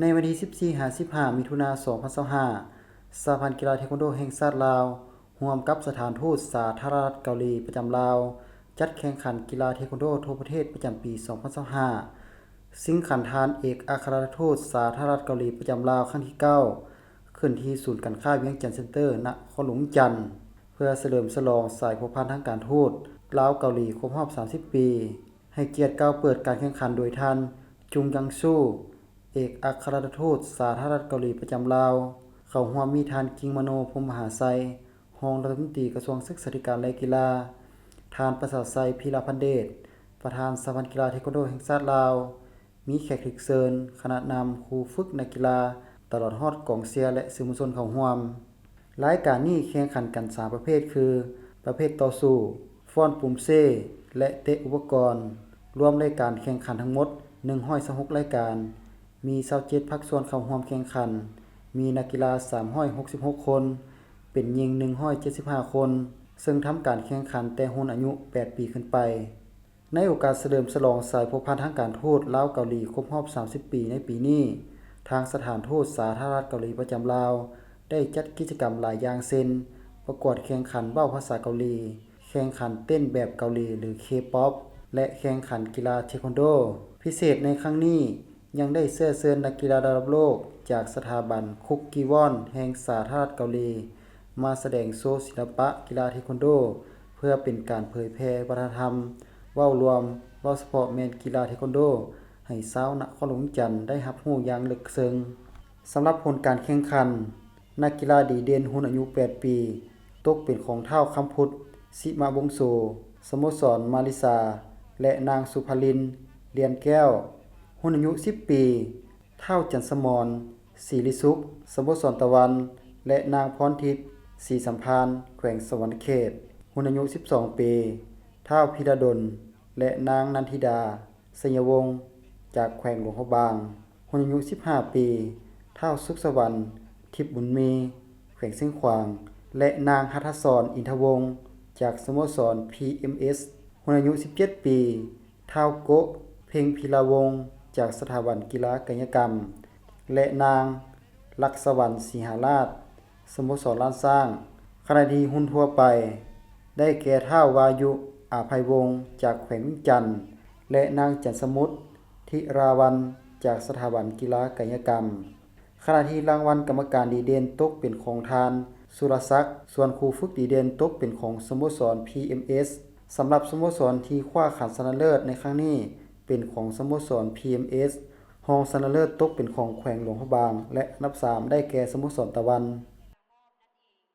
ในวันที่14-15 มิถุนายน 2025 สหพันธ์กีฬาเทควันโดแห่งชาติลาวร่วมกับสถานทูตสาธารณรัฐเกาหลีประจำลาวจัดแข่งขันกีฬาเทควันโดทั่วประเทศประจำปี 2025 ซึ่งขันธานเอกอัครราชทูตสาธารณรัฐเกาหลีประจำลาวครั้งที่ 9 ขึ้นที่ศูนย์การค้าเวียงจันทน์เซ็นเตอร์นครหลวงจันทน์เพื่อเฉลิมฉลองสายพันธ์ทางการทูตลาวเกาหลีครบรอบ 30 ปี ให้เกียรติกล่าวเปิดการแข่งขันโดยท่านจุงยังซูเอกอัครราชทูตสาธารณรัฐเกาหลีประจำลาวเข้าร่วมมีท่านกิงมโนพรหมมหาไสยรองรัฐมนตรีกระทรวงศึกษาธิการและกีฬาท่านประเสริฐไสยพีรพันธ์เดชประธานสหพันธ์กีฬาเทควันโดแห่งชาติลาวมีแขกรับเชิญคณะนำครูฝึกนักกีฬาตลอดฮอดกองเชียร์และสื่อมวลชนเข้าร่วมรายการนี้แข่งขันกัน3ประเภทคือประเภทต่อสู้ฟ้อนปุ่มเซและเตะอุปกรณ์รวมรายการแข่งขันทั้งหมด126รายการมี27ภาคส่วนเข้าร่วมแข่งขันมีนักกีฬา366คนเป็นหญิง175คนซึ่งทำการแข่งขันแต่รุ่นอายุ8ปีขึ้นไปในโอกาสเฉลิมฉลองสายพันธ์ทางการทูตลาวเกาหลีครบรอบ30ปีในปีนี้ทางสถานทูตสาธารณรัฐเกาหลีประจำลาวได้จัดกิจกรรมหลายอย่างเช่นประกวดแข่งขันเว้าภาษาเกาหลีแข่งขันเต้นแบบเกาหลีหรือ K-POP และแข่งขันกีฬาเทควันโดพิเศษในครั้งนี้ยังได้เชิญนักกีฬาระดับโลกจากสถาบันคุกกีวอนแห่งสาธารณรัฐเกาหลีมาแสดงโชว์ศิลปะกีฬาเทควันโดเพื่อเป็นการเผยแพร่วัฒนธรรมเว้ารวมเว้าเฉพาะแม่นกีฬาเทควันโดให้ชาวนครหลวงจันทน์ได้รับรู้อย่างลึกซึ้งสำหรับผลการแข่งขันนักกีฬาดีเด่นรุ่นอายุ8ปีตกเป็นของท้าวคำพุทธสิมวงศ์โสสโมสรมาริสาและนางสุภลินเลียนแก้วรุ่นอายุ10ปีท้าวจันทร์สมรศรีริสุขสโมสรตะวันและนางพรทิพย์ศรีสัมพันธ์แขวงสวรรณเขตรุ่นอายุ12ปีท้าวพิรดลและนางนันทิดาสยวงศ์จากแขวงหลวงพระบางรุ่นอายุ15ปีท้าวสุขสวรรค์ทิพย์บุญมีแขวงเชียงขวางและนางหัตถศรอินทวงศ์จากสโมสร PMS รุ่นอายุ17ปีท้าวโกะเพ็งพิลาวงศ์จากสถาบันกีฬากายกรรมและนางลักษวรรณสิหาราชสโมสรล้านสร้างขณะที่หุ้นทั่วไปได้แก่ท้าววายุอาภัยวงศ์จากแขวงวิงจันทน์และนางจันทร์สมุทรธิราวัลย์จากสถาบันกีฬากายกรรมขณะที่รางวัลกรรมการดีเด่นตกเป็นของทานสุรศักดิ์ส่วนครูฝึกดีเด่นตกเป็นของสโมสร PMS สำหรับสโมสรที่คว้าขันชนะเลิศในครั้งนี้เป็นของสโมสร PMS รองชนะเลิศตกเป็นของแขวงหลวงพระบางและอันดับ3ได้แก่สโมสรตะวัน